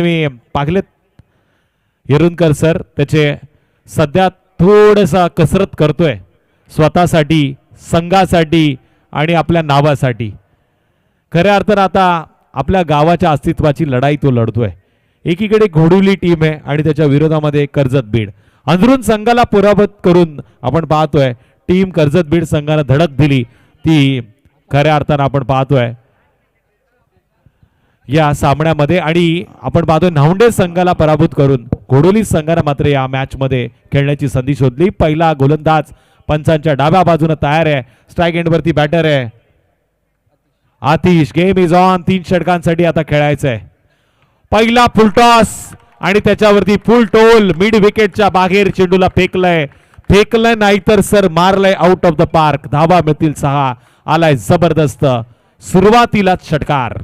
मी पाहिलेत येरुनकर सर त्याचे सध्या थोडंसं कसरत करतोय स्वतःसाठी, संघासाठी आणि आपल्या नावासाठी. खऱ्या अर्थानं आता आपल्या गावाच्या अस्तित्वाची लढाई तो लढतोय. एकीकडे घोडुली टीम आहे आणि त्याच्या विरोधामध्ये कर्जत बीड. अंदरून संघाला पराभूत करून आपण पाहतोय टीम कर्जत बीड संघाला धडक दिली ती खऱ्या अर्थानं आपण पाहतोय या सामन्यामध्ये. आणि आपण पाहतोय नावंडे संघाला पराभूत करून घोडोली संघाने मात्र या मॅच मध्ये खेळण्याची संधी शोधली. पहिला गोलंदाज पंचांच्या डाव्या बाजूने तयार आहे. स्ट्राइक एंड वरती बॅटर आहे आतिश. Game is on. 3 षटकांसाठी आता खेळायचं आहे. पहिला फुलटॉस आणि त्याच्यावरती फुल टोल मिड विकेटच्या बाहेर चेंडूला फेकलंय नाहीतर सर मारलंय आउट ऑफ द पार्क. धावा मिळतील 6. आलाय जबरदस्त सुरुवातीलाच षटकार.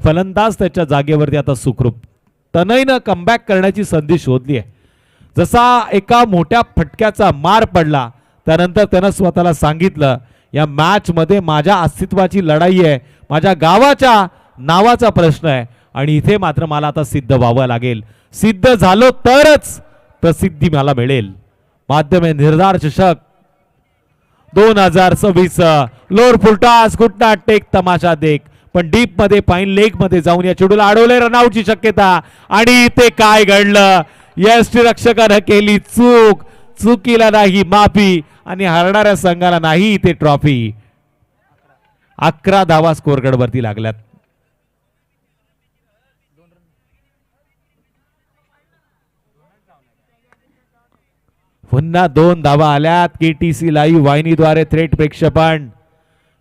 फलंदाज त्याच्या जागेवरती आता सुखरूप तनयनं कमबॅक करण्याची संधी शोधली आहे. जसा एका मोठ्या फटक्याचा मार पडला त्यानंतर त्यानं स्वतःला सांगितलं या मॅच मध्ये माझ्या अस्तित्वाची लढाई आहे, माझ्या गावाच्या नावाचा प्रश्न आहे आणि इथे मात्र मला आता सिद्ध व्हावं लागेल. सिद्ध झालो तरच प्रसिद्धी मला मिळेल. माध्यम निर्धार चषक 2026 लोअर फुलटॉस गुड टेक तमाशा देख. पण डीप मध्ये फाईन लेग मध्ये जाऊन या चेंडूला अडवले. रनआउटची शक्यता आणि इथे काय घडलं. यष्टीरक्षकानं केली चूक. चुकीला नाही माफी आणि हरणाऱ्या संघाला नाही इथे ट्रॉफी. 11 धावा स्कोअरकार्ड वरती लागल्यात. पुन्हा 2 धावा आल्यात. केटीसी लाईव्ह वाहिनीद्वारे थेट प्रेक्षेपण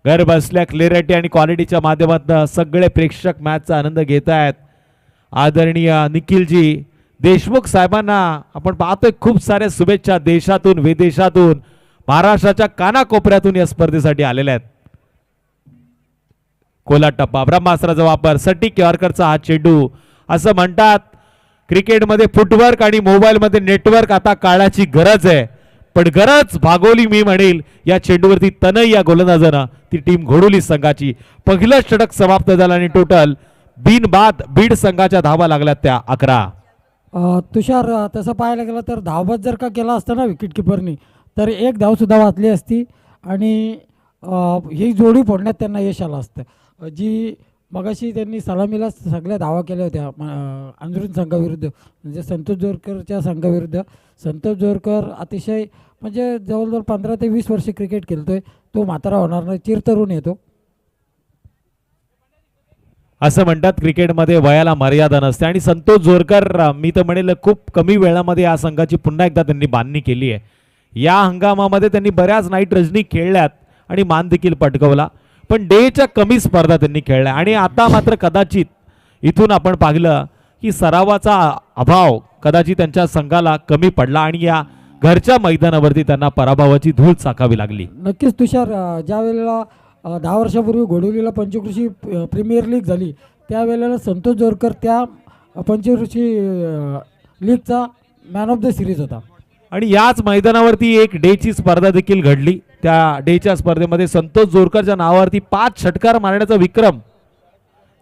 घर बसल्या क्लिअरिटी आणि क्वालिटीच्या माध्यमातून सगळे प्रेक्षक मॅचचा आनंद घेत आहेत. आदरणीय निखिलजी देशमुख साहेबांना आपण पाहतोय खूप साऱ्या शुभेच्छा देशातून विदेशातून महाराष्ट्राच्या कानाकोपऱ्यातून या स्पर्धेसाठी आलेल्या आहेत. कोला टप्पा ब्रह्मास्त्राचा वापर सटीक यॉर्करचा हा चेंडू. असं म्हणतात क्रिकेटमध्ये फुटवर्क आणि मोबाईलमध्ये नेटवर्क आता काळाची गरज आहे. पण गरज भागवली मी म्हणेल या चेंडूवरती तनय या गोलंदाजानं ती टीम घोडोली संघाची. पहिलं षटक समाप्त झालं आणि टोटल बिनबाद बीड संघाच्या धावा लागल्यात त्या 11. तुषार तसं पाहायला गेलं तर धावबत जर का केला असता ना विकेट किपरनी तर 1 धाव सुद्धा वाचली असती आणि ही जोडी फोडण्यात त्यांना यश आलं असतं. जी मगाशी त्यांनी सलामीला सगळ्या धावा केल्या होत्या अंजरून संघाविरुद्ध म्हणजे संतोष जोरकरच्या संघाविरुद्ध. संतोष जोरकर अतिशय म्हणजे जवळजवळ 15 ते 20 वर्ष क्रिकेट खेळतोय. तो म्हातारा होणार नाही, चिरतरुण येतो. असं म्हणतात क्रिकेटमध्ये वयाला मर्यादा नसते आणि संतोष जोरकर मी तर म्हणेल खूप कमी वेळामध्ये या संघाची पुन्हा एकदा त्यांनी बांधणी केली आहे. या हंगामामध्ये त्यांनी बऱ्याच नाईट रजनी खेळल्यात आणि मान देखील पटकवला. पण डेच्या कमी स्पर्धा त्यांनी खेळल्या आणि आता मात्र कदाचित इथून आपण पाहिलं की सरावाचा अभाव कदाचित त्यांच्या संघाला कमी पडला आणि या घरच्या मैदानावरती त्यांना पराभवाची धूळ चाकावी लागली. नक्कीच तुषार, ज्या वेळेला 10 वर्षापूर्वी घोडवलीला पंचकृषी प्रीमियर लीग झाली त्यावेळेला संतोष जोरकर त्या पंचकृषी लीगचा मॅन ऑफ द सिरीज होता. आणि याच मैदानावरती एक डेची स्पर्धा देखील घडली. त्या डेच्या स्पर्धेमध्ये संतोष जोरकरच्या नावावरती 5 षटकार मारण्याचा विक्रम,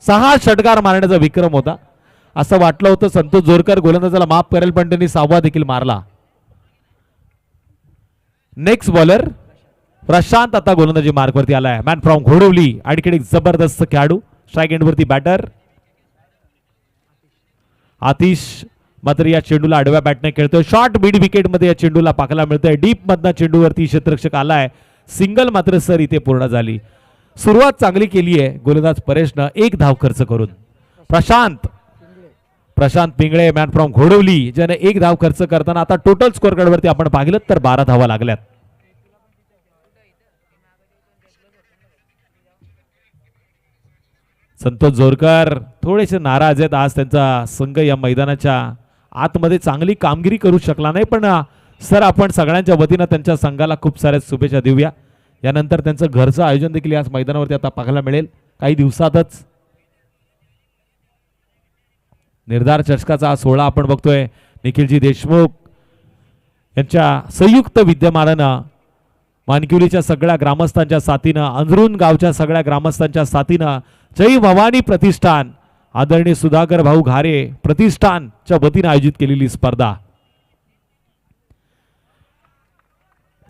6 षटकार मारण्याचा विक्रम होता. असं वाटलं होतं संतोष जोरकर गोलंदाजाला माफ करेल, पण त्यांनी 6वा देखील मारला. नेक्स्ट बॉलर प्रशांत आता गोलंदाजी मार्कवरती आलाय. Man from Ghodavali. आणखी एक जबरदस्त खेळाडू स्ट्राईक एंडवरती बॅटर आतिश मात्र या चेंडूला आडव्या बॅटने खेळतोय. शॉर्ट मिड विकेट मध्ये या चेंडूला पाकाला मिळतोय. डीप मधना चेंडूवरती क्षेत्ररक्षक आलाय. सिंगल मात्र सर इथे पूर्ण झाली. सुरुवात चांगली केली आहे गोलंदाज परेशनं 1 धाव खर्च करून. प्रशांत पिंगळे मॅन फ्रॉम घोडवली ज्याने 1 धाव खर्च करताना आता टोटल स्कोअर कार्डवरती आपण पाहिलं तर 12 धावा लागल्यात. संतोष जोरकर थोडेसे नाराज आहेत. आज त्यांचा संघ या मैदानाच्या आतमध्ये चांगली कामगिरी करू शकला नाही, पण सर आपण सगळ्यांच्या वतीनं त्यांच्या संघाला खूप साऱ्या शुभेच्छा देऊया. यानंतर त्यांचं घरचं आयोजन देखील याच मैदानावरती आता पाहायला मिळेल काही दिवसातच. निर्धार चषकाचा 16 आपण बघतोय. निखिलजी देशमुख यांच्या संयुक्त विद्यमानानं मानकिवलीच्या सगळ्या ग्रामस्थांच्या साथीनं, अंजरून गावच्या सगळ्या ग्रामस्थांच्या साथीनं जय भवानी प्रतिष्ठान आदरणीय सुधाकर भाऊ घारे प्रतिष्ठानच्या वतीनं आयोजित केलेली स्पर्धा.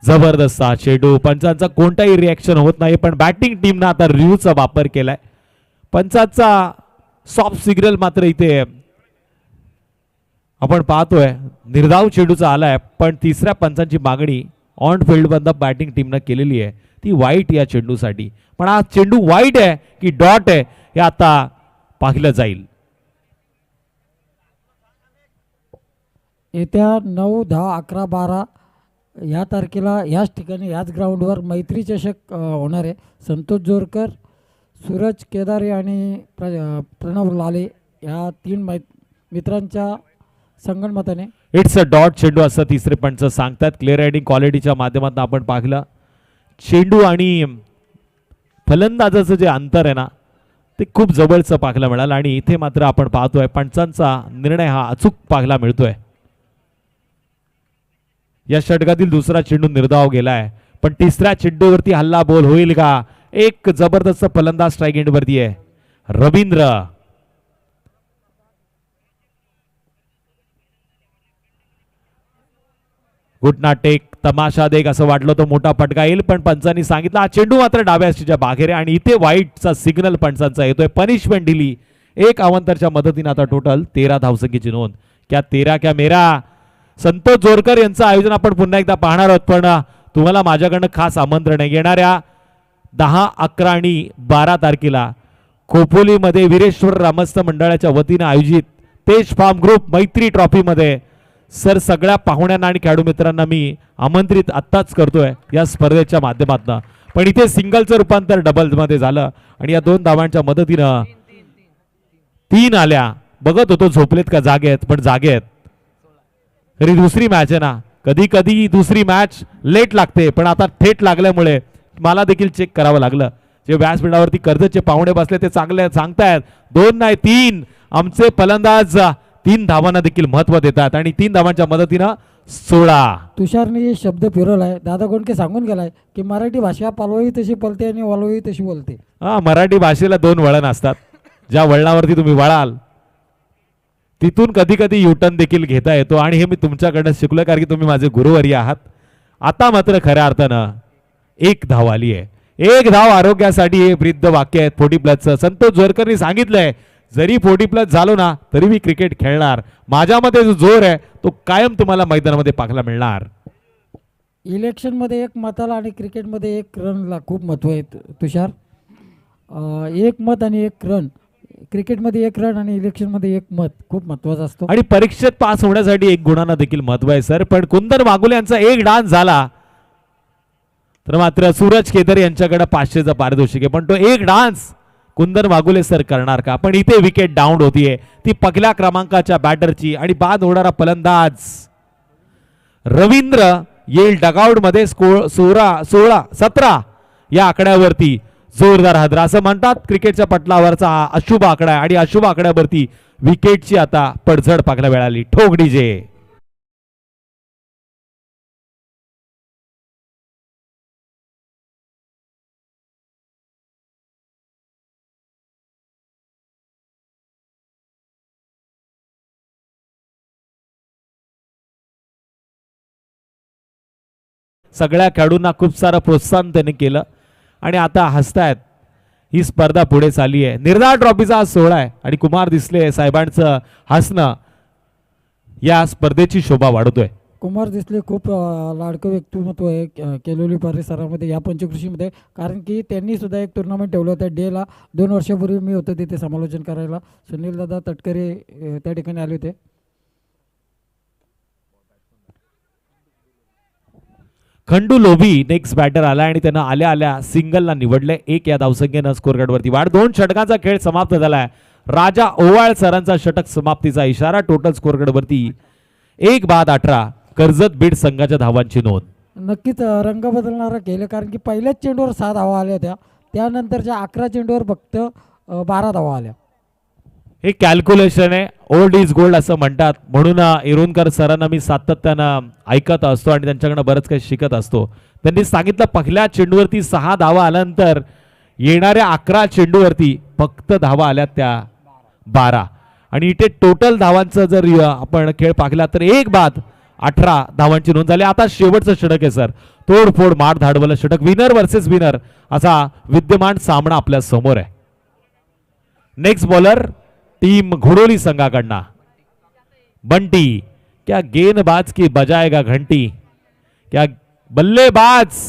जबरदस्त चेंडू. पंचांचा कोणताही रिॲक्शन होत नाही, पण बॅटिंग टीमनं आता रिव्ह्यूचा वापर केलाय. पंचांचा सॉफ्ट सिग्नल मात्र इथे आपण पाहतोय. निर्धाव चेंडूचा आलाय, पण तिसऱ्या पंचांची मागणी ऑन फील्ड बंद बॅटिंग टीमनं केलेली आहे ती वाईट या चेंडूसाठी. पण हा चेंडू वाईट आहे की डॉट आहे हे आता पाहिलं जाईल. येत्या 9, 10, 11, 12 या तारखेला याच ठिकाणी याच ग्राउंडवर मैत्री चषक होणार आहे. संतोष जोरकर, सूरज केदारे आणि प्रणव लाले या 3 मित्रांच्या संगणमताने इट्स अ डॉट चेंडू असं तिसरे पंच सांगतात. क्लिअर रायडिंग क्वालिटीच्या माध्यमातून आपण पाहिलं चेंडू आणि फलंदाजाचं जे अंतर आहे ना ते खूप जवळचं पाहायला मिळालं. आणि इथे मात्र आपण पाहतोय पंचांचा निर्णय हा अचूक पाहायला मिळतोय. या षटकातील दुसरा चेंडू निर्धाव गेलाय, पण तिसऱ्या चेंडूवरती हल्ला बोल होईल का? एक जबरदस्त फलंदाज स्ट्राईक एंडवरती आहे रवींद्र. घुटना टेक तमाशा देख असं वाटलं तो मोठा फटका येईल, पण पंचांनी सांगितलं हा चेंडू मात्र डाव्या हस्तीच्या बाहेर आहे. आणि इथे वाईटचा सिग्नल पंचांचा येतोय. पनिशमेंट दिली. 1 अवंतरच्या मदतीने आता टोटल 13 धावसंख्येची नोंद. क्या 13 क्या मेरा. संतोष जोरकर यांचं आयोजन आपण पुन्हा एकदा पाहणार आहोत, पण तुम्हाला माझ्याकडनं खास आमंत्रण आहे. येणाऱ्या 10, 11 आणि 12 तारखेला खोपोलीमध्ये वीरेश्वर रामस्थ मंडळाच्या वतीने आयोजित तेज फार्म ग्रुप मैत्री ट्रॉफीमध्ये सर सगळ्या पाहुण्यांना आणि खेळाडू मित्रांना मी आमंत्रित आत्ताच करतोय या स्पर्धेच्या माध्यमातून. पण इथे सिंगलचं रूपांतर डबलमध्ये झालं आणि या 2 धावांच्या मदतीनं 3 आल्या. बघत होतो झोपलेत का जागे आहेत, पण जागे आहेत. तरी दुसरी मॅच आहे ना, कधी कधी दुसरी मॅच लेट लागते, पण आता थेट लागल्यामुळे मला देखील चेक करावं लागलं. जे व्यासपीठावरती कर्जतचे पाहुणे बसले ते चांगले सांगतायत 2 नाही 3 आमचे फलंदाज 3 धावांना देखील महत्व देतात आणि 3 धावांच्या मदतीनं 16. तुषारने शब्द फिरवलाय. दादा गोंडके सांगून गेलाय की मराठी भाषा पालवाई तशी पलते आणि वळवाई तशी बोलते. हा, मराठी भाषेला 2 वळण असतात. ज्या वळणावरती तुम्ही वळाल तिथून कधी कधी युटर्न देखील घेता येतो आणि हे मी तुमच्याकडनं शिकलोय, कारण की तुम्ही माझे गुरुवर्य आहात. आता मात्र खऱ्या अर्थानं 1 धाव आली आहे. 1 धाव आरोग्यासाठी हे वृद्ध वाक्य आहे 40+चं. संतोष जोरकरनी सांगितलंय जरी 40+ झालो ना तरी मी क्रिकेट खेळणार. माझ्यामध्ये जो जोर आहे तो कायम तुम्हाला मैदानामध्ये पाहायला मिळणार. इलेक्शनमध्ये 1 मताला आणि क्रिकेटमध्ये 1 रनला खूप महत्त्व आहे तुषार. 1 मत आणि 1 रन. क्रिकेटमध्ये 1 रन आणि इलेक्शनमध्ये 1 मत खूप महत्त्वाचा असतो. आणि परीक्षेत पास होण्यासाठी 1 गुणांना देखील महत्व आहे सर. पण कुंदन वाघुले यांचा 1 डान्स झाला तर मात्र सूरज केदारे यांच्याकडे 500चं पारितोषिक आहे, पण तो 1 डान्स कुंदन वाघुले सर करणार का? पण इथे विकेट डाऊन होतीये ती पहिल्या क्रमांकाच्या बॅटरची आणि बाद होणारा फलंदाज रवींद्र येईल डगआउट मध्ये 17 या आकड्यावरती जोरदार हादरा असं म्हणतात. क्रिकेटच्या पटलावरचा हा अशुभ आकडा आहे आणि अशुभ आकड्यावरती विकेटची आता पडझड पाहायला मिळाली. ठोक डीजे. सगळ्या खेळाडूंना खूप सारं प्रोत्साहन त्यांनी केलं आणि आता हसतायत. ही स्पर्धा पुढे चालली आहे. निर्धार ट्रॉफीचा हा सोहळा आहे आणि कुमार दिसले साहेबांचं हसणं या स्पर्धेची शोभा वाढवतोय. कुमार दिसले खूप लाडकं व्यक्तिमत्व आहे केलोली परिसरामध्ये या पंचकृषीमध्ये, कारण की त्यांनी सुद्धा एक टुर्नामेंट ठेवलं होतं डेला. 2 वर्षापूर्वी मी होतो तिथे समालोचन करायला. सुनील दादा तटकरे त्या ठिकाणी आले होते. खंडू लोभी नेक्स्ट बॅटर आला आणि त्यानं आल्या आल्या सिंगलला निवडले. 1 या धावसंख्येनं स्कोर कार्डवरती वाढ. 2 षटकांचा खेळ समाप्त झालाय. राजा ओवाळ सरांचा षटक समाप्तीचा इशारा. टोटल स्कोर कार्डवरती 1 बाद 18 कर्जत बीड संघाच्या धावांची नोंद. नक्कीच रंग बदलणारा केलं, कारण की पहिल्याच चेंडूवर 6 धावा आल्या होत्या. त्यानंतरच्या 11 चेंडूवर फक्त 12 धावा आल्या. हे कॅल्क्युलेशन आहे. ओल्ड इज गोल्ड असं म्हणतात. म्हणून इरुणकर सरांना मी सातत्यानं ऐकत असतो आणि त्यांच्याकडनं बरंच काही शिकत असतो. त्यांनी सांगितलं पहिल्या चेंडूवरती 6 धावा आल्यानंतर येणाऱ्या 11 चेंडूवरती फक्त धावा आल्या त्या 12 आणि इथे टोटल धावांचं जर आपण खेळ पाहिला तर 1 बाद 18 धावांची नोंद झाली. आता शेवटचं षटक आहे सर. तोडफोड मार धाडवलं षटक. विनर वर्सेस विनर असा विद्यमान सामना आपल्या समोर आहे. नेक्स्ट बॉलर टीम घोडोली संघाकडनं बंटी. क्या गेंदबाज की बजाएगा घंटी, क्या बल्लेबाज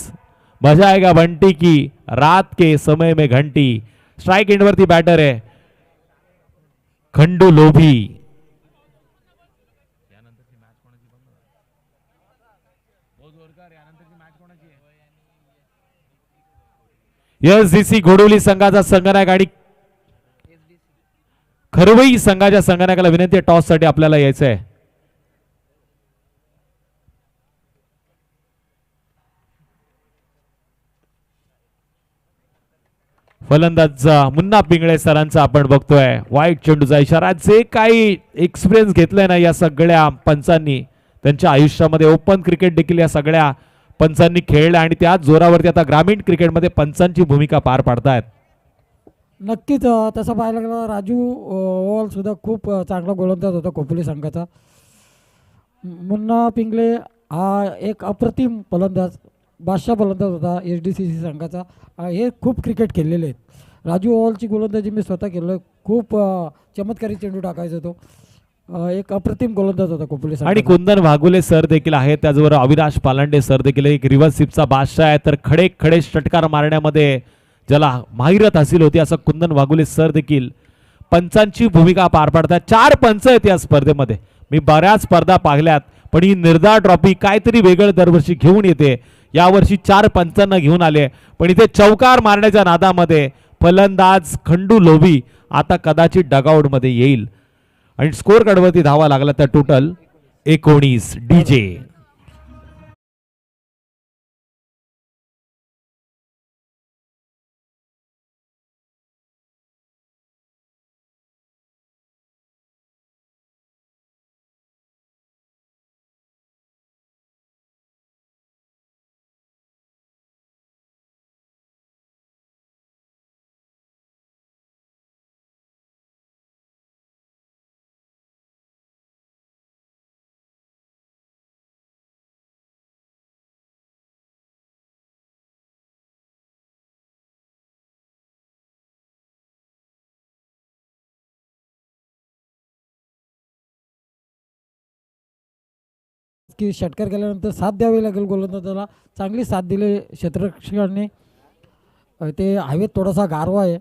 बजाएगा बंटी की रात के समय में घंटी. स्ट्राइक एंड वरती बॅटर आहे खंडू लोभी. एसडीसी घोडोली संघाचा संघनायक आणि खरवई संघाच्या संघनायकाला विनंती आहे टॉस साठी आपल्याला यायचं आहे. फलंदाज मुन्ना पिंगळे सरांचा आपण बघतोय. वाईट चेंडूचा इशारा. जे काही एक्सपिरियन्स घेतलाय ना या सगळ्या पंचांनी, त्यांच्या आयुष्यामध्ये ओपन क्रिकेट देखील या सगळ्या पंचांनी खेळलं आणि त्या जोरावरती आता ग्रामीण क्रिकेटमध्ये पंचांची भूमिका पार पाडतायत. नक्कीच तसं पाहायला गेलं राजू ओवाल सुद्धा खूप चांगला गोलंदाज होता खोपोली संघाचा. मुन्ना पिंगळे हा एक अप्रतिम फलंदाज, बादशाह फलंदाज होता SDCC संघाचा. हे खूप क्रिकेट खेळलेले आहेत. राजू ओवालची गोलंदाजी मी स्वतः केलं. खूप चमत्कारी चेंडू टाकायचा तो. एक अप्रतिम गोलंदाज होता खोपोली संघ. आणि कुंदन वाघुले सर देखील आहेत. त्याचबरोबर अविनाश पालांडे सर देखील एक रिव्हर्स स्वीपचा बादशाह आहे. तर खडे खडे षटकार मारण्यामध्ये ज्याला माहिरत हासिल होती असं कुंदन वाघुले सर देखील पंचांची भूमिका पार पाडतात. 4 पंच आहेत या स्पर्धेमध्ये. मी बऱ्याच स्पर्धा पाहिल्यात पण ही निर्धार ट्रॉफी काहीतरी वेगळं दरवर्षी घेऊन येते. यावर्षी 4 पंचांना घेऊन आले पण इथे चौकार मारण्याच्या नादामध्ये फलंदाज खंडू लोभी आता कदाचित डगआउट मध्ये येईल आणि स्कोर कार्डवरती धावा लागला तर टोटल 19. डीजे. की षटकार केल्यानंतर साथ द्यावी लागेल गोलंदाजाला. चांगली साथ दिली क्षेत्ररक्षकांनी. ते हवेत थोडासा गारवा आहे.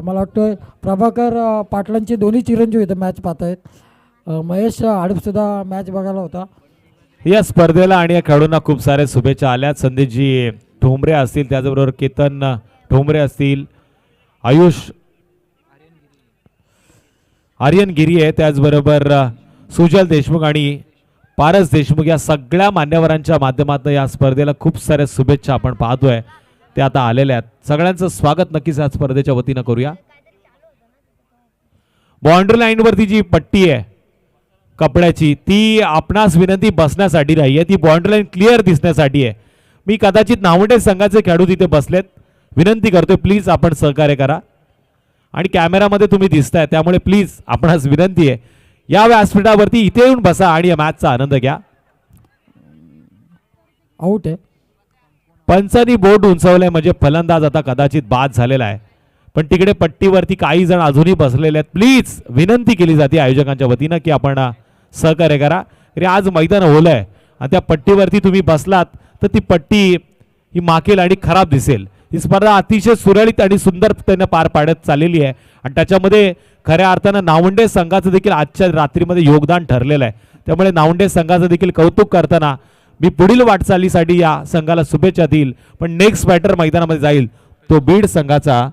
मला वाटतं प्रभाकर पाटलांचे दोन्ही चिरंजीव इथं मॅच पाहत आहेत. महेश आडपसुद्धा मॅच बघायला होता. या स्पर्धेला आणि या खेळाडूंना खूप साऱ्या शुभेच्छा आल्यात. संदीपजी ठोंबरे असतील, त्याचबरोबर केतन ठोंबरे असतील, आयुष आर्यन गिरी आहे, त्याचबरोबर सुजल देशमुख आणि पारस देशमुख या सगळ्या मान्यवरांच्या माध्यमातून या स्पर्धेला खूप साऱ्या शुभेच्छा आपण पाहतोय ते आता आलेल्या आहेत. सगळ्यांचं स्वागत नक्कीच या स्पर्धेच्या वतीनं करूया. बाउंड्री लाईन वरती जी पट्टी आहे कपड्याची ती आपणास विनंती बसण्यासाठी नाही आहे, ती बाउंड्री लाईन क्लिअर दिसण्यासाठी आहे. मी कदाचित नावंडे संघाचे खेळाडू तिथे बसलेत, विनंती करतोय प्लीज आपण सहकार्य करा. आणि कॅमेरामध्ये तुम्ही दिसताय त्यामुळे प्लीज आपणास विनंती आहे या व्यासपीठावरती इथे येऊन बसा आणि या मॅचचा आनंद घ्या. आऊट आहे. पंचांनी बोट उंचवलंय म्हणजे फलंदाज आता कदाचित बाद झालेला आहे, पण तिकडे पट्टीवरती काही जण अजूनही बसलेले आहेत. प्लीज विनंती केली जाते आयोजकांच्या वतीनं की आपण सहकार्य करा. अरे आज मैदान ओलंय आणि त्या पट्टीवरती तुम्ही बसलात तर ती पट्टी ही माकेल आणि खराब दिसेल. ही स्पर्धा अतिशय सुरळीत आणि सुंदरतेने पार पाडत चाललेली आहे आणि त्याच्यामध्ये खऱ्या अर्थानं नावंडे संघाचं देखील आजच्या रात्रीमध्ये योगदान ठरलेलं आहे. त्यामुळे नावंडे संघाचं देखील कौतुक करताना मी पुढील वाटचालीसाठी या संघाला शुभेच्छा देईल. पण नेक्स्ट बॅटर मैदानामध्ये जाईल तो बीड संघाचा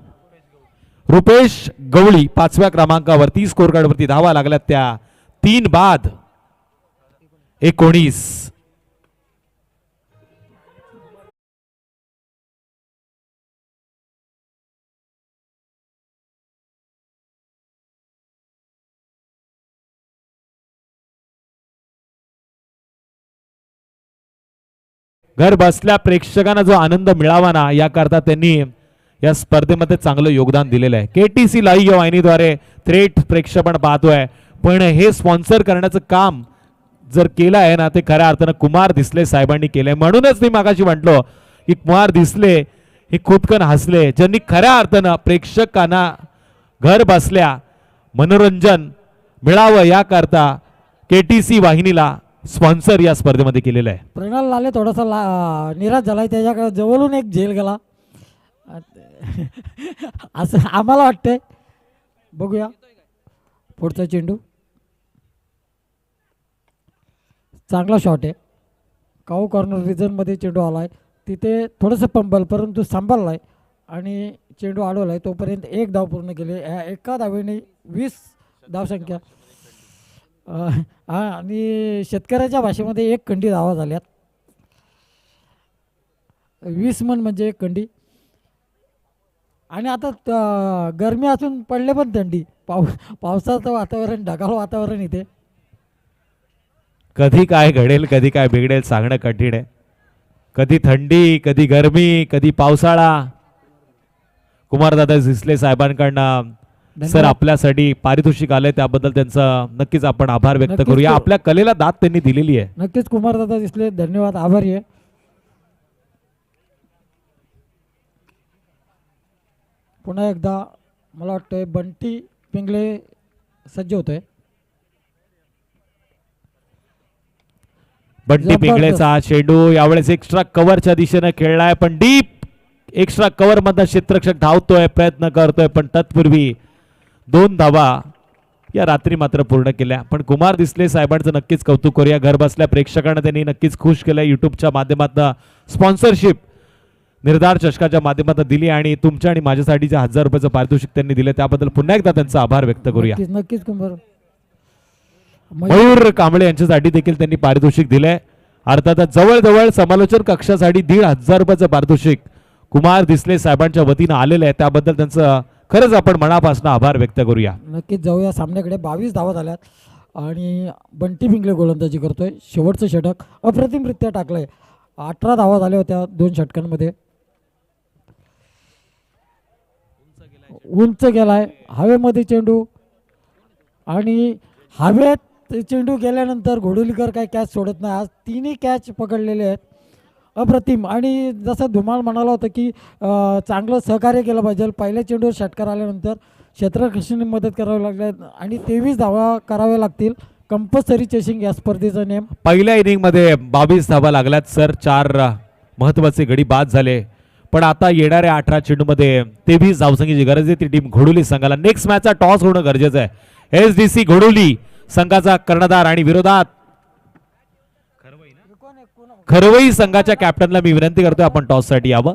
रुपेश गवळी 5व्या क्रमांकावरती. स्कोर कार्डवरती धावा लागल्यात त्या 3 बाद 19. घर बसल्या प्रेक्षकांना जो आनंद मिळावा ना याकरता त्यांनी या स्पर्धेमध्ये चांगलं योगदान दिलेलं आहे. केटीसी लाईव्ह वाहिनीद्वारे थेट प्रेक्षेपण पाहतोय, पण हे स्पॉन्सर करण्याचं काम जर केलं आहे ना ते खऱ्या अर्थानं कुमार दिसले साहेबांनी केलंय. म्हणूनच मी मागाशी म्हटलो की कुमार दिसले हे खुदकन हसले, ज्यांनी खऱ्या अर्थानं प्रेक्षकांना घर बसल्या मनोरंजन मिळावं याकरता केटीसी वाहिनीला स्पॉन्सर या स्पर्धेमध्ये केलेलं आहे. प्रणल लाले थोडासा निराश झालाय, त्याच्याकडे जवळून एक झेल गेला असं आम्हाला वाटतंय. बघूया पुढचा चेंडू. चांगला शॉट आहे. काऊ कॉर्नर रिजनमध्ये चेंडू आलाय, तिथे थोडंसं पंबल परंतु सांभाळलाय आणि चेंडू अडवलाय. तोपर्यंत एक धाव पूर्ण केली. एका धावेने 20 धावसंख्या आणि शेतकऱ्याच्या भाषेमध्ये 1 खंडी धावा झाल्यात. 20 मन म्हणजे 1 खंडी. आणि आता गरमी असून पडले पण थंडी. पावसाचं वातावरण, ढगाळ वातावरण इथे. कधी काय घडेल कधी काय बिघडेल सांगणं कठीण आहे. कधी थंडी कधी गरमी कधी पावसाळा. कुमारदादा दिसले साहेबांकडनं सर आपल्यासाठी पारितोषिक आले त्याबद्दल त्यांचा नक्कीच आपण आभार व्यक्त नक्कीच करूया. आपल्या कलेला दाद त्यांनी दिलेली आहे. नक्कीच कुमारदादा दिसले, धन्यवाद, आभारी आहे. पुन्हा एकदा मला वाटतंय बंटी पिंगळे सज्ज होतोय. बंटी पिंगळेचा चेंडू यावेळेस एक्स्ट्रा कव्हरच्या दिशेने खेळलाय, पण डीप एक्स्ट्रा कव्हर मधला क्षेत्ररक्षक धावतोय, प्रयत्न करतोय, पण तत्पूर्वी 2 धावा या रात्री मात्र पूर्ण केल्या. पण कुमार दिसले साहेबांचं नक्कीच कौतुक करूया. घर बसल्या प्रेक्षकांना त्यांनी नक्कीच खुश केलं. युट्यूबच्या माध्यमातून स्पॉन्सरशिप निर्धार चषकाच्या माध्यमातून दिली आणि तुमच्या आणि माझ्यासाठी जे 1000 रुपयाचं पारितोषिक त्यांनी दिले त्याबद्दल पुन्हा एकदा त्यांचा आभार व्यक्त करूया. नक्कीच कुमार. मयूर कांबळे यांच्यासाठी देखील त्यांनी पारितोषिक दिलंय. अर्थात जवळजवळ समालोचन कक्षासाठी 1500 रुपयाचं पारितोषिक कुमार दिसले साहेबांच्या वतीनं आलेलं आहे. त्याबद्दल त्यांचं खरंच आपण मनापासून आभार व्यक्त करूया. नक्कीच जाऊया सामन्याकडे. 22 धावा झाल्यात आणि बंटी पिंगळे गोलंदाजी करतोय. शेवटचं षटक अप्रतिमरित्या टाकलंय. 18 धावा झाल्या होत्या 2 षटकांमध्ये. उंच गेलाय हवेमध्ये चेंडू आणि हवेत चेंडू गेल्यानंतर घोडुलीकर काय कॅच सोडत नाही. आज 3ही कॅच पकडलेले आहेत. अप्रतिम. आणि जसं धुमाळ म्हणाला होतं की चांगलं सहकार्य केलं पाहिजे. पहिल्या चेंडूवर षटकार आल्यानंतर क्षेत्ररक्षणाने मदत करावी लागली आणि 23 धावा कराव्या लागतील. कंपल्सरी चेसिंग या स्पर्धेचा नियम. पहिल्या इनिंग मध्ये 22 धावा लागल्यात सर. 4 महत्वाचे गडी बाद झाले, पण आता येणाऱ्या 18 चेंडूमध्ये 23 धावसंख्येची गरज आहे ती टीम घोडोली संघाला. नेक्स्ट मॅचचा टॉस होणं गरजेचं आहे. SDC घोडोली संघाचा कर्णधार आणि विरोधात खरवई संघाच्या कॅप्टनला मी विनंती करतोय आपण टॉस साठी यावं.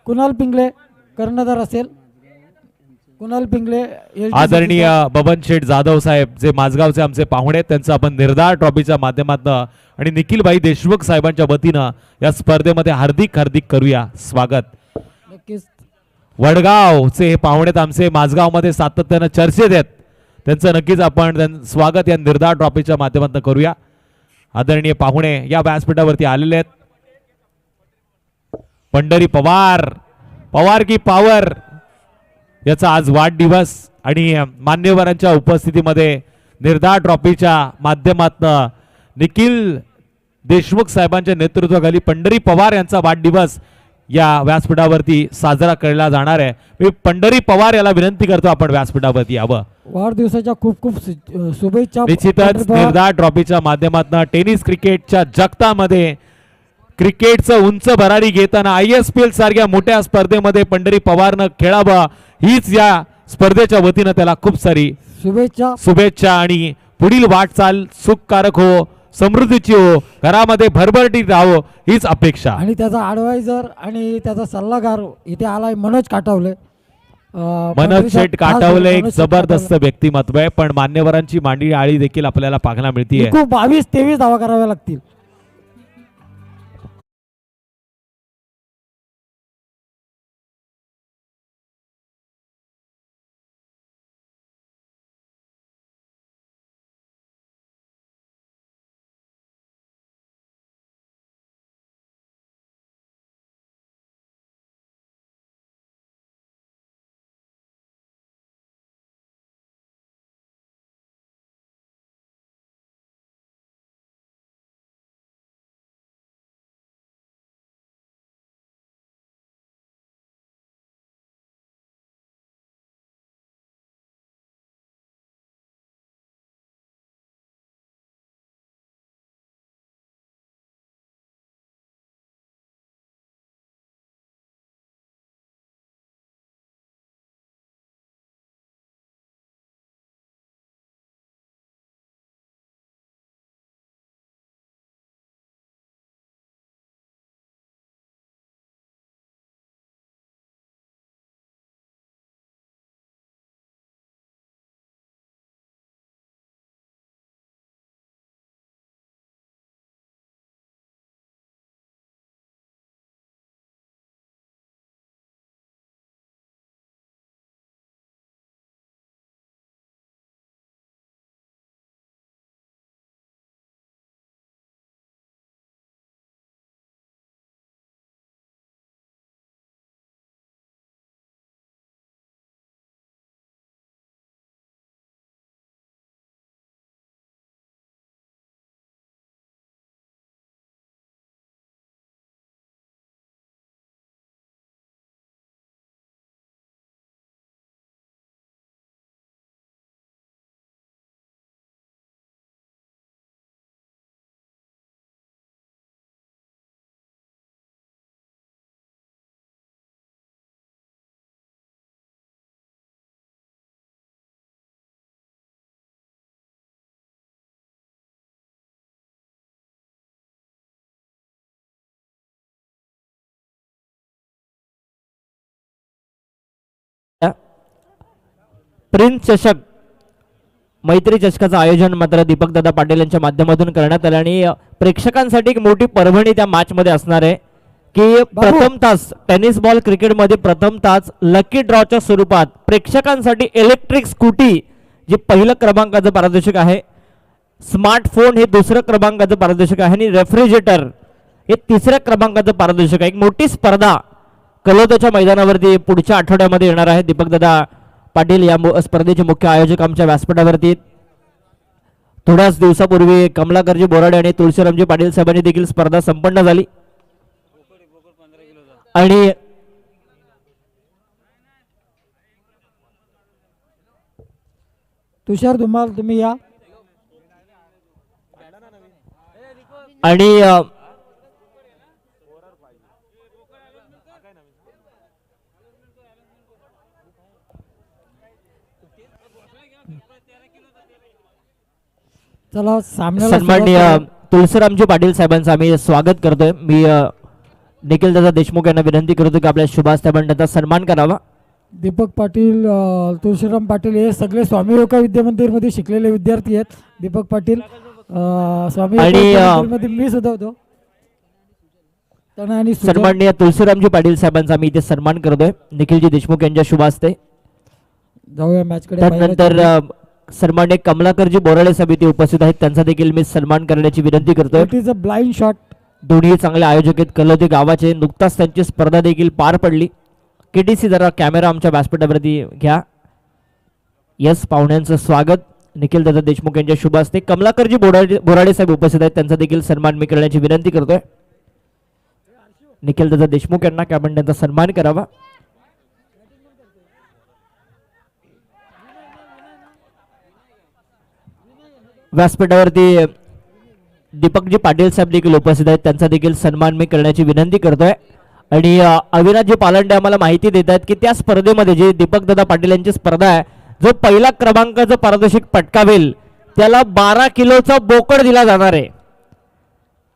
कुणाल पिंगळे कर्णधार असेल. कुणाल पिंगळे LTCC आदरणीय बबन शेठ जाधव साहेब जे माझगावचे आमचे पाहुणे आहेत, त्यांचं आपण निर्धार ट्रॉफीच्या माध्यमातून आणि निखिलभाई देशमुख साहेबांच्या वतीनं या स्पर्धेमध्ये हार्दिक हार्दिक करूया स्वागत. नक्कीच वडगावचे हे पाहुणे आहेत आमचे, माझगावमध्ये सातत्यानं चर्चेत आहेत, त्यांचं नक्कीच आपण स्वागत या निर्धार ट्रॉफीच्या माध्यमातून करूया. आदरणीय पाहुणे या व्यासपीठावरती आलेले आहेत. पंढरी पवार, पवार की पावर याचा आज वाढदिवस आणि मान्यवरांच्या उपस्थितीमध्ये निर्धार ट्रॉफीच्या माध्यमातून निखिल देशमुख साहेबांच्या नेतृत्वाखाली पंढरी पवार यांचा वाढदिवस या व्यासपीठावरती साजरा केला जाणार आहे. मी पंढरी पवार याला विनंती करतो आपण व्यासपीठावरती यावं. वाढदिवसाच्या खूप खूप शुभेच्छा. निश्चितच निर्धार ट्रॉफीच्या माध्यमातून टेनिस क्रिकेटच्या जगतामध्ये क्रिकेटचं उंच भरारी घेताना ISPL सारख्या मोठ्या स्पर्धेमध्ये पंढरी पवारनं खेळावं हीच या स्पर्धेच्या वतीनं त्याला खूप सारी शुभेच्छा आणि पुढील वाटचाल सुखकारक हो, समृद्धीची हो, घरामध्ये भरभराटीत राहो हीच अपेक्षा. आणि त्याचा ऍडवायझर आणि त्याचा सल्लागार इथे आलाय मनोज काटवले. मनोज शेठ काटवले एक जबरदस्त व्यक्तिमत्व आहे, पण मान्यवरांची मांडी आळी देखील आपल्याला पाहायला मिळते. खूप 22-23 धावा कराव्या लागतील. प्रिन्स चषक मैत्री चषकाचं आयोजन मात्र दीपक दादा पाटील यांच्या माध्यमातून करण्यात आलं आणि प्रेक्षकांसाठी एक मोठी पर्वणी त्या मॅच मध्ये असणार आहे की प्रथम तास टेनिस बॉल क्रिकेटमध्ये प्रथम तास लकी ड्रॉच्या स्वरूपात प्रेक्षकांसाठी इलेक्ट्रिक स्कूटी जे पहिलं क्रमांकाचं पारितोषिक आहे, स्मार्टफोन हे दुसरं क्रमांकाचं पारितोषिक आहे आणि रेफ्रिजरेटर हे तिसऱ्या क्रमांकाचं पारितोषिक आहे. एक मोठी स्पर्धा कलोदच्या मैदानावरती पुढच्या आठवड्यामध्ये येणार आहे. दीपक दादा पाटील या स्पर्धेचे मुख्य आयोजक आमच्या व्यासपीठावरती. थोड्याच दिवसापूर्वी कमलाकरजी बोराडे आणि तुळशीरामजी पाटील साहेबांनी देखील स्पर्धा संपन्न झाली आणि तुषार धुमाल तुम्ही या. आणि चला सामन्याला सन्माननीय सुरुवात करू. तुळशीरामजी पाटील साहेबांचं आम्ही स्वागत करतोय. मी निखिल दादा देशमुख यांना विनंती करतो की आपल्या शुभास्ते आपण त्यांचा सन्मान करावा. दीपक पाटील, तुळशीराम पाटील हे सगळे स्वामी विवेका विद्यामंदिरमध्ये शिकलेले विद्यार्थी आहेत. दीपक पाटील स्वामी आणि, विवेका विद्यामंदिरमध्ये मी सुद्धा होतो. त्यांना आणि सुजय- सन्माननीय तुळशीरामजी पाटील साहेबांचा आम्ही इथे सन्मान करतोय निखिलजी देशमुख यांच्या शुभ हस्ते. जाऊया मॅचकडे. त्यानंतर सन्माननीय कमलाकरजी बोराळे साहेब इथे उपस्थित आहेत, त्यांचा देखील मी सन्मान करण्याची विनंती करतोय. It is a blind shot. दोन्ही चांगले आयोजक आहेत कलोते गावाचे. नुकताच त्यांची स्पर्धा देखील पार पडली. केटीसी जरा कॅमेरा आमच्या व्यासपीठावरती घ्या. यस, पाहुण्यांचं स्वागत निखिल दादा देशमुख यांच्या शुभ हस्ते. कमलाकरजी बोराडे साहेब उपस्थित आहेत, त्यांचा देखील सन्मान मी करण्याची विनंती करतोय. निखिल दादा देशमुख यांना आपण त्यांचा सन्मान करावा. व्यासपीठावरती दीपकजी पाटील साहेब देखील उपस्थित आहेत, त्यांचा देखील सन्मान मी करण्याची विनंती करतोय. आणि अविनाशजी पालंडे आम्हाला माहिती देत आहेत की त्या स्पर्धेमध्ये जे दीपक दादा पाटील यांची स्पर्धा आहे, जो पहिला क्रमांकाचं पारितोषिक पटकावेल त्याला 12 किलोचा बोकड दिला जाणार आहे.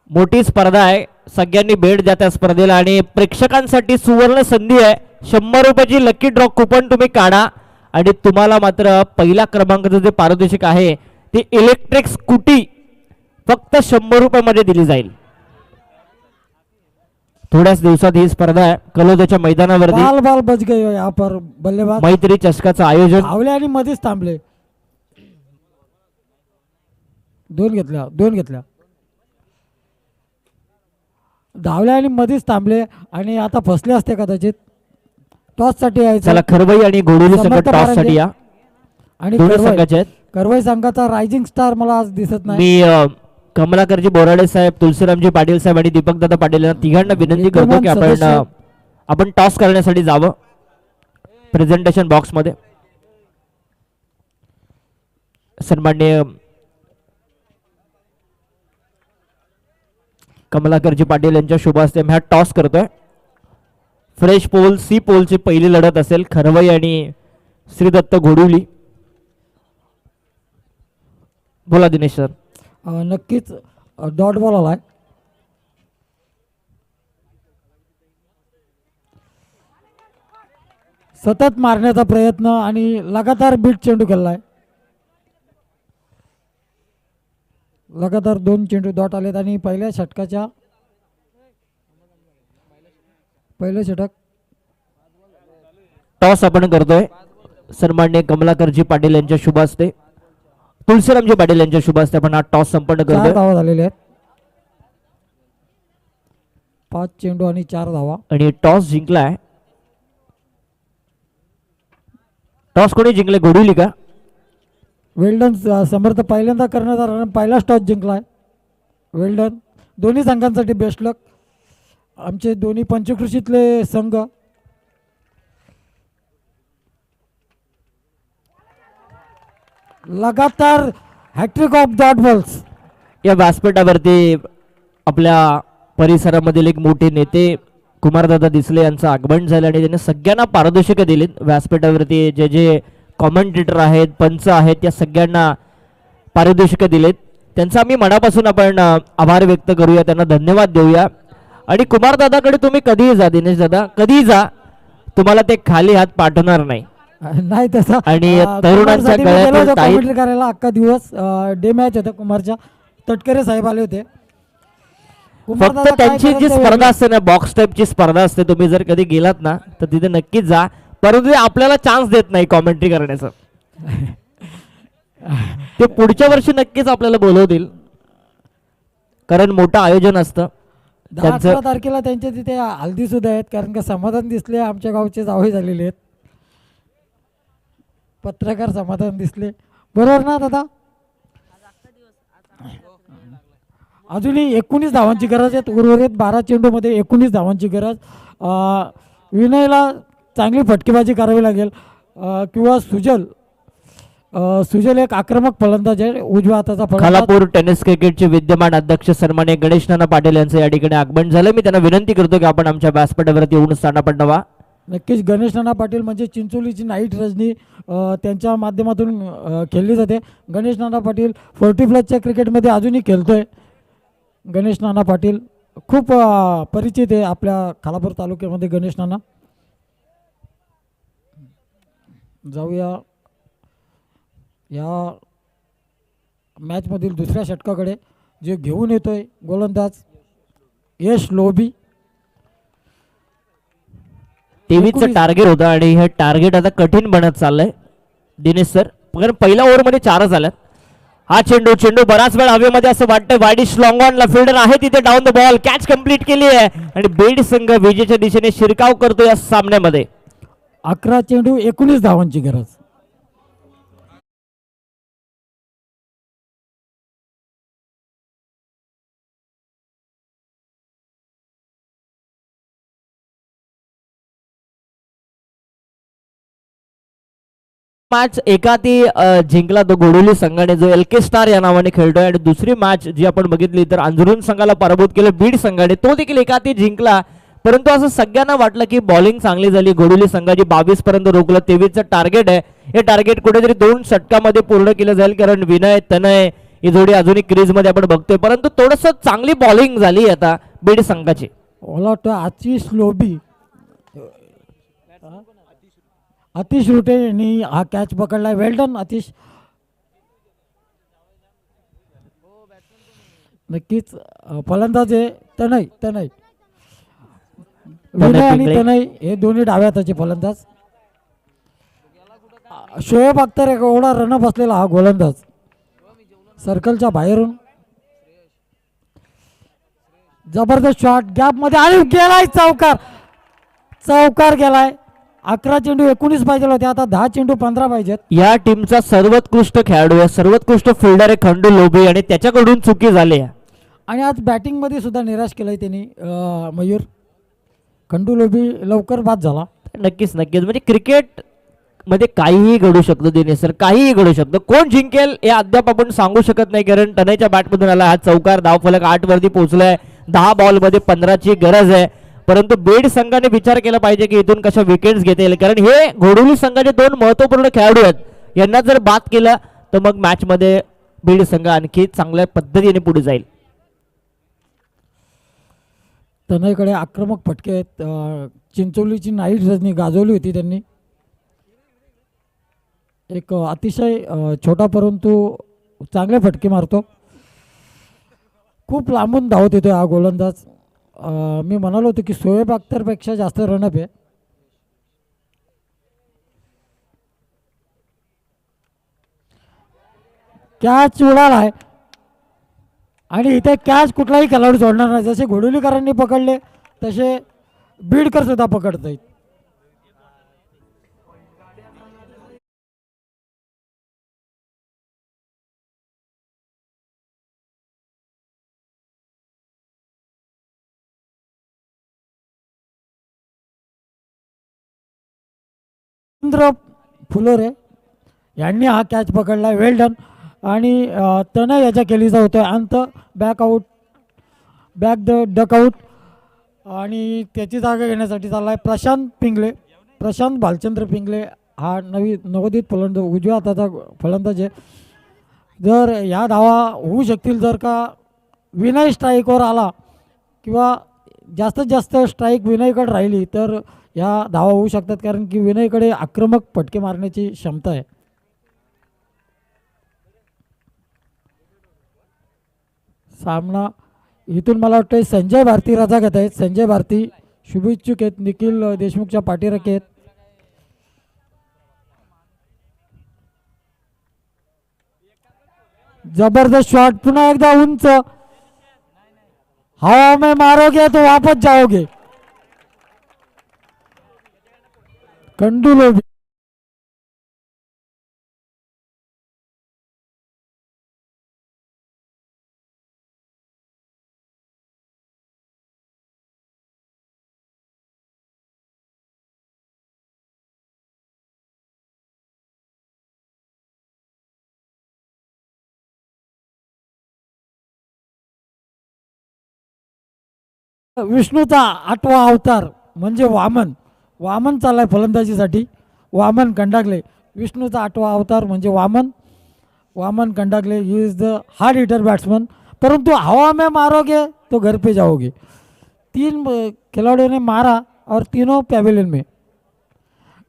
मोठी स्पर्धा आहे, सगळ्यांनी भेट द्या त्या स्पर्धेला. आणि प्रेक्षकांसाठी सुवर्ण संधी आहे. 100 रुपयाची लकी ड्रॉ कुपन तुम्ही काढा आणि तुम्हाला मात्र पहिल्या क्रमांकाचं जे पारितोषिक आहे ती इलेक्ट्रिक स्कूटी फक्त 100 रुपयामध्ये दिली जाईल. थोड्याच दिवसात ही स्पर्धा आहे कलोद्याच्या मैदानावरती. बाल बाल बच गए यहाँ पर बल्लेबाज. मैत्री चषकाचं आयोजन. धावले आणि मध्येच थांबले. दोन घेतल्या धावल्या आणि मध्येच थांबले आणि आता फसले असते कदाचित. टॉस साठी यायचं. चला, खरवई आणि घोडोली संघ समर्थ टॉस साठी या. आणि दोन्ही संघाचे आहेत. करवई संघाचा रायझिंग स्टार मला आज दिसत नाही. मी कमलाकरजी बोराडे साहेब, तुळशीरामजी पाटील साहेब आणि दीपक दादा पाटील यांना तिघांना विनंती करतो की सदस्य. आपण टॉस करण्यासाठी जावं प्रेझेंटेशन बॉक्स मध्ये. सन्माननीय कमलाकरजी पाटील यांच्या शुभ हस्ते मी हा टॉस करतोय. फ्रेश पोल सी पोलची पहिली लढत असेल खरवई आणि श्रीदत्त घोडुली. बोला दिनेश सर. नक्कीच डॉट बॉल आलाय. सतत मारण्याचा प्रयत्न आणि लगातार बीट चेंडू केलाय. लगातार 2 चेंडू डॉट आलेत आणि पहिल्या षटकाच्या पहिलं षटक. टॉस आपण करतोय सन्माननीय कमलाकरजी पाटील यांच्या शुभ हस्ते, तुळशीरामजी पाटील यांच्या शुभ हस्ते आपण हा टॉस संपन्न 4 करतोय. धावा झालेले आहेत. 5 चेंडू आणि 4 धावा. आणि टॉस जिंकलाय. टॉस कोणी जिंकले? घोडुली का? वेल्डन समर्थ पहिल्यांदा करण्यात आला आणि पहिलाच टॉस जिंकलाय. वेल्डन. दोन्ही संघांसाठी बेस्ट लक. आमचे दोन्ही पंचकृषीतले संघ. लगातार हॅट्रिक ऑफ डॉट बॉल्स. या व्यासपीठावरती आपल्या परिसरामधील एक मोठे नेते कुमारदादा दिसले यांचं आगमन झालं आणि त्यांनी सगळ्यांना पारितोषिकं दिलीत. व्यासपीठावरती जे जे कॉमेंटेटर आहेत, पंच आहेत, त्या सगळ्यांना पारितोषिकं दिलेत. त्यांचा आम्ही मनापासून आपण आभार व्यक्त करूया, त्यांना धन्यवाद देऊया. आणि कुमारदादाकडे तुम्ही कधीही जा, दिनेश दादा कधीही जा, तुम्हाला ते खाली हात पाठवणार नाही. नाही तसा. आणि तरुणांच्या गळ्यातील टाईट कॉमेंट्री करायला अख्खा दिवस डे मॅच होता कुमारच्या. तटकरे साहेब आले होते. फक्त त्यांची जी स्पर्धा असते ना, बॉक्स टाईपची स्पर्धा असते, तुम्ही जर कधी गेलात ना तर तिथे नक्कीच जा. परंतु ते आपल्याला चान्स देत नाही कॉमेंट्री करण्याचं. ते पुढच्या वर्षी नक्कीच आपल्याला बोलवतील, कारण मोठं आयोजन असतं. 10-11 तारखेला त्यांच्या तिथे हल्दी सुद्धा आहेत, कारण का समाधान दिसले आमच्या गावचे जावई झालेले आहेत. पत्रकार समाधान दिसले. बरोबर ना दादा? अजूनही 19 धावांची गरज आहे. उर्वरित 12 चेंडूमध्ये 19 धावांची गरज. विनयला चांगली फटकेबाजी करावी लागेल किंवा सुजल एक आक्रमक फलंदाज आहे, उजव्या हाताचा फलंदाज. खालापूर टेनिस क्रिकेटचे विद्यमान अध्यक्ष सन्माननीय गणेश नाना पाटील यांचं या ठिकाणी आगमन झालं. मी त्यांना विनंती करतो की आपण आमच्या व्यासपीठावरती येऊन स्थानापन्न व्हा. नक्कीच गणेश नाना पाटील म्हणजे चिंचोलीची नाईट रजनी त्यांच्या माध्यमातून खेळली जाते. गणेश नाना पाटील 40+ क्रिकेटमध्ये अजूनही खेळतोय. गणेश नाना पाटील खूप परिचित आहे आपल्या खालापूर तालुक्यामध्ये. गणेश नाना जाऊया या मॅचमधील दुसऱ्या षटकाकडे, जे घेऊन येतोय गोलंदाज यश लोबी. तेवीसचं टार्गेट होतं आणि हे टार्गेट आता कठीण बनत चाललंय दिनेश सर, कारण पहिल्या ओव्हरमध्ये 4च आल्यात. हा चेंडू बराच वेळ हवेमध्ये असं वाटतं. वाईडिश लॉंग ऑनला फिल्डर आहे तिथे, down the ball, catch complete केली आहे आणि बीड संघ विजेच्या दिशेने शिरकाव करतो या सामन्यामध्ये. 11 चेंडू 19 धावांची गरज. मॅच एका जिंकला तो गोडोली संघाने, जो LK स्टार या नावाने खेळतोय, आणि दुसरी मॅच जी आपण बघितली तर अंजरून संघाला पराभूत केलं बीड संघाने, तो देखील एका जिंकला. परंतु असं सगळ्यांना वाटलं की बॉलिंग चांगली झाली, गोडोली संघाची 22 पर्यंत रोखलं. 23चं टार्गेट आहे, हे टार्गेट कुठेतरी 2 षटकामध्ये पूर्ण केलं जाईल, कारण विनय तनय ही जोडी अजूनही क्रीज मध्ये आपण बघतोय. परंतु थोडस चांगली बॉलिंग झाली आता बीड संघाची. मला वाटतं आतिश लोबी, आतिश रुटे यांनी हा कॅच पकडलाय. वेल डन आतिश. नक्कीच फलंदाज आहे तनय विनय आणि पिंगळे. तनय हे दोन्ही डाव्या हाताचे फलंदाज. शोएब अख्तर एक एवढा रन बसलेला हा गोलंदाज, सर्कलच्या बाहेरून जबरदस्त शॉट गॅप मध्ये आणि गेलाय चौकार गेलाय. 11 चेंडू 19 पाहिजे होते, आता 10 चेंडू 15 पाहिजेत. या टीमचा सर्वोत्कृष्ट खेळाडू आहे, सर्वोत्कृष्ट फिल्डर आहे खंडू लोबी, आणि त्याच्याकडून चुकी झाली आहे. आणि आज बॅटिंग मध्ये सुद्धा निराश केलंय त्यांनी. मयूर, खंडू लोबी लवकर बाद झाला. नक्कीच म्हणजे क्रिकेट मध्ये काहीही घडू शकतं दिनेश सर, काहीही घडू शकतं. कोण जिंकेल हे अद्याप आपण सांगू शकत नाही, कारण टनेच्या बॅटमधून आला हा चौकार. धावफलक 8 वरती पोहोचलाय. 10 बॉलमध्ये 15ची गरज आहे. परंतु बीड संघाने विचार केला पाहिजे की इथून कशा विकेट्स घेता येईल, कारण हे घोडोली संघाचे 2 महत्वपूर्ण खेळाडू आहेत. यांना जर बाद केलं तर मग मॅच मध्ये बीड संघ आणखी चांगल्या पद्धतीने पुढे जाईल. तनयकडे आक्रमक फटके आहेत. चिंचोलीची नाईट रजनी गाजवली होती त्यांनी. एक अतिशय छोटा परंतु चांगले फटके मारतो. खूप लांबून धावत येतो हा गोलंदाज. मी म्हणालो होतो की शोएब अख्तरपेक्षा जास्त रनअप आहे. कॅच उडाला आहे आणि इथे कॅच कुठलाही खेळाडू सोडणार नाही. जसे घोडोलीकरांनी पकडले तसे बीडकर सुद्धा पकडत आहेत. फुलोरे यांनी हा कॅच पकडला. वेल डन. आणि तनय याच्या केलीचा होतोय अंत. Back the dugout. आणि त्याची जागा घेण्यासाठी चाललाय प्रशांत भालचंद्र पिंगळे हा नवोदित फलंदाज, उजव्या हाताचा फलंदाज आहे. जर ह्या धावा होऊ शकतील जर का विनय स्ट्राईकवर आला किंवा जास्तीत जास्त स्ट्राईक विनयकडे राहिली तर ह्या धावा होऊ शकतात, कारण की विनयकडे आक्रमक फटके मारण्याची क्षमता आहे. सामना इथून मला वाटतं संजय भारती रजा घेत आहेत. संजय भारती शुभेच्छुक आहेत, निखिल देशमुखच्या पाठीराखे आहेत. जबरदस्त शॉट, पुन्हा एकदा उंच. हवा में मारोगे तो वापस जाओगे. खंडू लोबी. विष्णूचा 8वा अवतार म्हणजे वामन चाललाय फलंदाजीसाठी. वामन कंडागले. विष्णूचा 8वा अवतार म्हणजे Vaman Kandagale. He is the hard hitter batsman. परंतु हवा में मारोगे तो घर पे जाओगे. 3 खिलाड़ियों ने मारा और तीनों पैवेलियन में.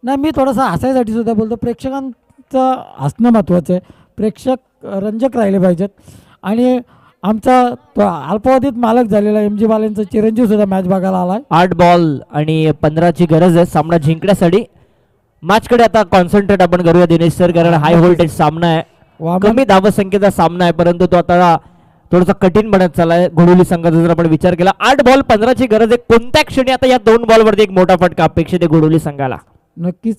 नाही, मी थोडंसं हसायसाठी सुद्धा बोलतो. प्रेक्षकांचं हसणं महत्त्वाचं आहे. प्रेक्षक रंजक राहिले पाहिजेत. आणि आमचा तो अल्पावधीत मालक झालेला MG बालेंचा चिरंजीव सुद्धा मॅच बघायला आलाय. 8 बॉल आणि 15ची गरज आहे सामना जिंकण्यासाठी. मॅचकडे आता कॉन्सन्ट्रेट आपण करूया दिनेश सर, कारण हाय व्होल्टेज सामना आहे, वामन कमी धावसंख्येचा सामना आहे, परंतु तो आता थोडासा कठीण बनत चाललाय घोडोली संघाचा जर आपण विचार केला. 8 बॉल 15ची गरज आहे. कोणत्या क्षणी आता या 2 बॉलवरती एक मोठा फटका अपेक्षित आहे घोडोली संघाला? नक्कीच.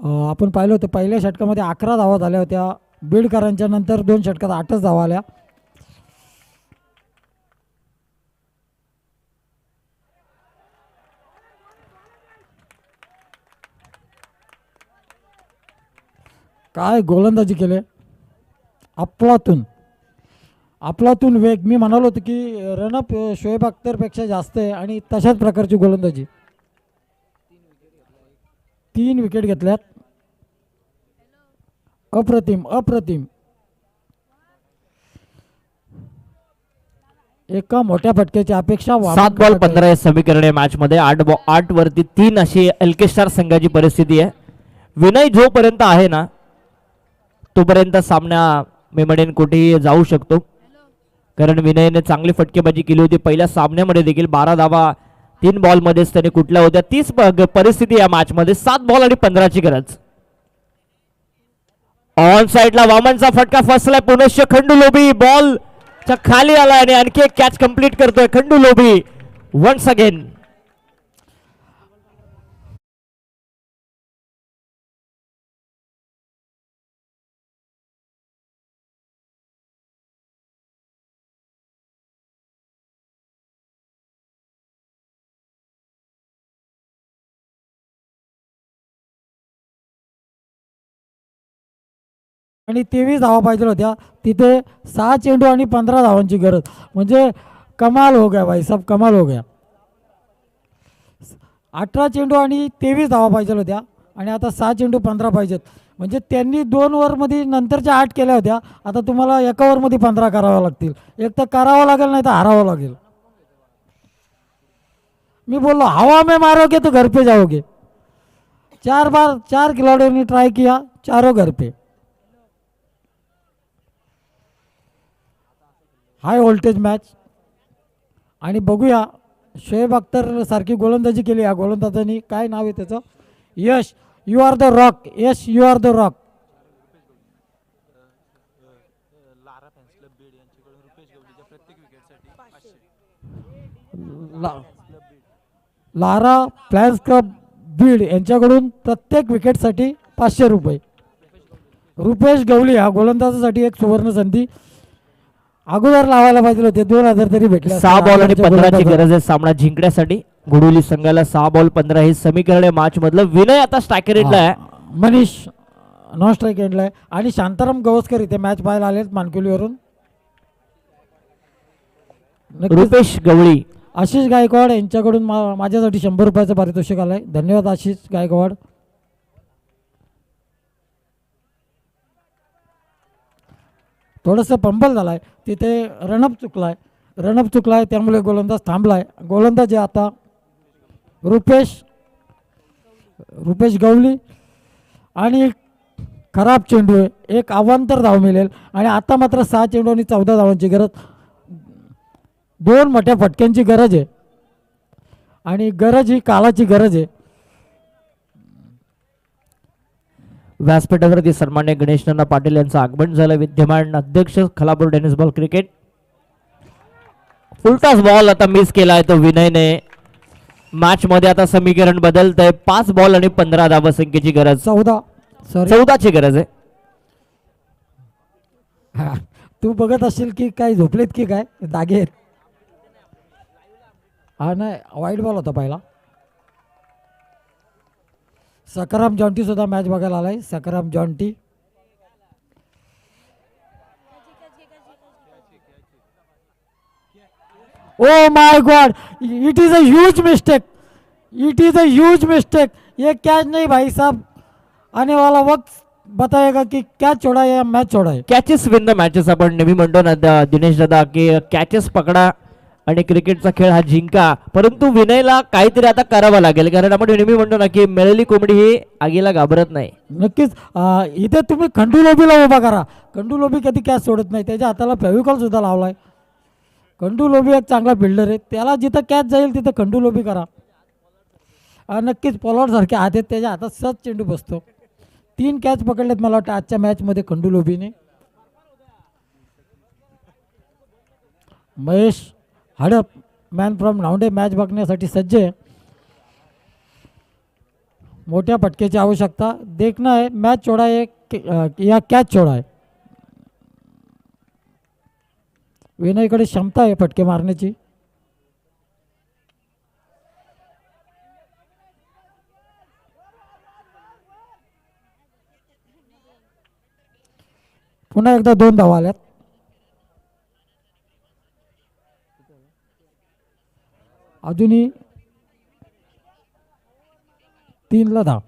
आपण पाहिलं होतं पहिल्या षटकामध्ये 11 धावा झाल्या होत्या बीडकरांच्या. नंतर 2 षटकात 8च धावा आल्या. काय गोलंदाजी केले, आपलातून वेग. मी म्हणालो होतो की रनअप शोएब अख्तरपेक्षा जास्त आहे आणि तशाच प्रकारची गोलंदाजी. 3 विकेट घेतल्यात. अप्रतिम. एका मोठ्या फटक्याची अपेक्षा. 7 बॉल 15 हे समीकरण आहे मॅच मध्ये. 8 वरती 3 अशी एलके स्टार संघाची परिस्थिती आहे. विनय जोपर्यंत आहे ना तोपर्यंत सामना मी म्हणेन कुठेही जाऊ शकतो, कारण विनयने चांगली फटकेबाजी केली होती पहिल्या सामन्यामध्ये देखील. 12 धावा 3 बॉल मध्येच त्याने कुठल्या होत्या. तीच परिस्थिती या मॅच मध्ये. 7 बॉल आणि 15ची गरज. ऑन साइडला वामनचा फटका फसलाय. पुनश्च खंडू लोभी बॉल च्या खाली आलाय आणि आणखी एक कॅच कंप्लीट करतोय खंडू लोभी वन्स अगेन. आणि 23 धावा पाहिजे होत्या. तिथे 6 चेंडू आणि 15 धावांची गरज. म्हणजे कमाल हो गया भाई सब, कमाल हो गया. 18 चेंडू आणि 23 धावा पाहिजे होत्या आणि आता 6 चेंडू 15 पाहिजेत. म्हणजे त्यांनी 2 ओव्हरमध्ये नंतरच्या 8 केल्या होत्या. आता तुम्हाला एका ओव्हरमध्ये 15 कराव्या लागतील. एक तर करावं लागेल, नाही तर हारावं लागेल. मी बोललो हवा में मारोगे तो घर पे जाओगे. 4 खिलाड़ियों ने ट्राई किया, चारों घर पे. High voltage match. आणि बघूया शोएब अख्तर सारखी गोलंदाजी केली या गोलंदाजांनी. काय नाव आहे त्याचं? Yash. You are the rock. Yash, you are the rock. लारा फ्लॅन्स क्लब बीड यांच्याकडून प्रत्येक विकेटसाठी 500 रुपये. रुपेश गवली या गोलंदाजासाठी एक सुवर्ण संधी. अगोदर लावायला पाहिजे होते. 2000 तरी भेटले. 6 बॉल आणि 15ची गरज आहे सामना जिंकण्यासाठी घोडोली संघाला. 6 बॉल 15 हे समीकरण आहे मॅच मधलं. विनय आता स्ट्रायकर एंडला आहे. मनीष नॉन स्ट्राईक एंडला आहे. आणि शांताराम गवस्कर इथे मॅच पाहायला आलेत मानकुलीवरून. रुपेश गवळी. आशिष गायकवाड यांच्याकडून माझ्यासाठी 100 रुपयाचं पारितोषिक आलंय. धन्यवाद आशिष गायकवाड. थोडंसं पंबल झालाय तिथे. रनअप चुकलाय त्यामुळे गोलंदाज थांबलाय. गोलंदाज आहे आता रुपेश गवली. आणि खराब चेंडू आहे. एक अवांतर धाव मिळेल. आणि आता मात्र 6 चेंडू आणि 14 धावांची गरज. 2 मोठ्या फटक्यांची गरज आहे. आणि गरज ही कालाची गरज आहे. व्यासपीठावरती सन्मान्य गणेश नाना पाटील यांचं आगमन झालं. विद्यमान अध्यक्ष Khalapur tennis ball cricket. Full toss ball आता मिस केलाय तो विनयने. मॅच मध्ये आता समीकरण बदलतंय. 5 बॉल आणि 15 धावसंख्येची गरज. 14ची गरज आहे. तू बघत असशील की काय झोपलेत की काय दागे आहेत. हा नाही, वाईट बॉल होता पहिला. सकाराम जॉन्टी सुद्धा मॅच बघायला आलाय. Sakharam Jonty. Oh my God, it is a huge mistake. ये कैच नहीं भाई साहब. आने वाला वक्त बताएगा कि क्या छोड़ा है या मैच छोड़ा है. कॅचेस विन द मॅचेस आपण नेहमी म्हणतो ना दिनेश दादा की कॅचेस पकडा आणि क्रिकेटचा खेळ हा जिंका. परंतु विनयला काहीतरी आता करावं लागेल, कारण आपण नेहमी म्हणतो ना की मेलेली कोंबडी ही आगीला घाबरत नाही. नक्कीच इथे तुम्ही खंडू लोबीला उभा करा. खंडू लोबी कधी कॅच सोडत नाही, त्याच्या हाताला फेविकॉल सुद्धा लावलाय. खंडू लोबी एक चांगला फिल्डर आहे, त्याला जिथं कॅच जाईल तिथं खंडू लोबी करा. नक्कीच पोलॉर्ड सारखे हात आहेत, त्याच्या हातात सहज चेंडू बसतो. 3 कॅच पकडलेत मला वाटतं आजच्या मॅचमध्ये खंडू लोबीने. महेश हडप मॅन फ्रॉम नावडे मॅच बघण्यासाठी सज्ज आहे. मोठ्या फटक्याची आवश्यकता देखना है, मॅच छोड़ा है या कॅच छोड़ा है. विनयकडे क्षमता आहे फटके मारण्याची. पुन्हा एकदा 2 धावा आल्यात. अजूनही 3ला धाव.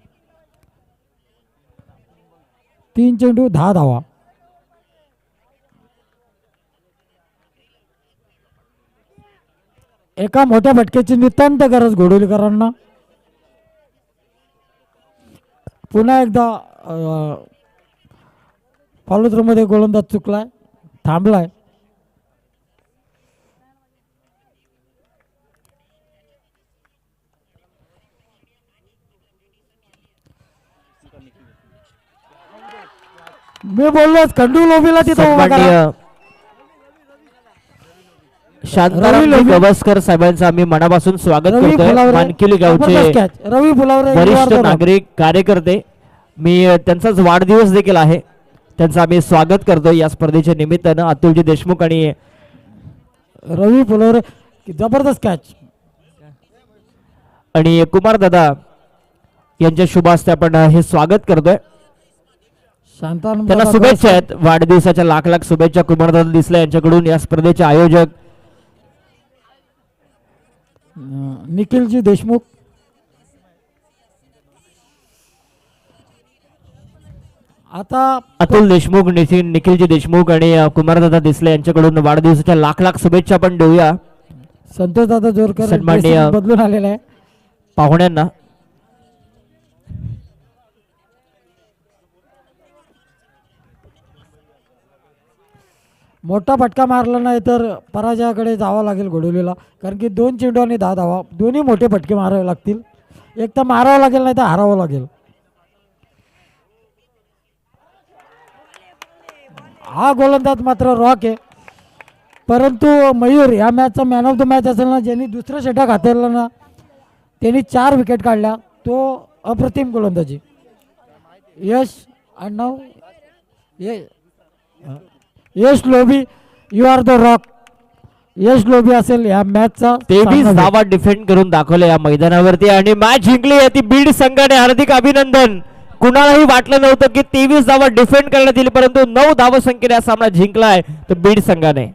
3 चेंडू 10 धावा. एका मोठ्या फटक्याची नितांत गरज घोडवलीकरांना. पुन्हा एकदा फॉलोथ्रोमध्ये गोलंदाज चुकलाय, थांबलाय. मी बोललोच खंडू लोबीला तिथं उभा करा. सन्माननीय शांताराम रवी लोभी. गवस्कर साहेबांचं आम्ही मनापासून स्वागत रवी करतोय. फुलावरे मानकिली गावचे जबरदस्त catch. रवी फुलावरे वरिष्ठ you are the नागरिक कार्यकर्ते, मी त्यांचाच वाढदिवस देखील आहे, त्यांचं आम्ही स्वागत करतोय या स्पर्धेच्या निमित्तानं. अतुलजी देशमुख आणि one. रवी फुलावरे जबरदस्त कॅच. आणि कुमार दादा यांच्या शुभ हस्ते आपण हे स्वागत करतोय. शांताराम त्यांना दादा शुभेच्छा आहेत, वाढदिवसाच्या लाख लाख शुभेच्छा कुमार दादा दिसले यांच्याकडून. या स्पर्धेचे आयोजक निखिलजी देशमुख. आता अतुल देशमुख, निखिलजी देशमुख आणि कुमारदादा दिसले यांच्याकडून वाढदिवसाच्या लाख लाख शुभेच्छा आपण देऊया संतोष दादा जोरकर सन्माननीय dressing बदलून आलेला आहे. पाहुण्यांना. मोठा फटका मारला नाही तर पराजयाकडे जावं लागेल घोडवलीला, कारण की 2 चेंडू आणि 10 धावा, दोन्ही मोठे फटके मारावे लागतील. एक तर मारावं लागेल नाही तर हारावं लागेल. हा गोलंदाज मात्र रॉक आहे, परंतु मयूर या मॅचचा मॅन ऑफ द मॅच असेल ना, ज्यांनी दुसरा षटक हाताळला ना त्यांनी 4 विकेट काढल्या, तो अप्रतिम गोलंदाजी. यश आडनाव Yash Lobi, you are the rock. Yash Lobi असेल या मॅचचा 23 धावा डिफेंड करून दाखवले या मैदानावरती आणि मॅच जिंकली आहे ती बीड संघाने. हार्दिक अभिनंदन. कुणालाही वाटलं नव्हतं की 23 धावा डिफेंड करण्यात येईल, परंतु 9 धावसंख्येने हा सामना जिंकलाय तो बीड संघाने.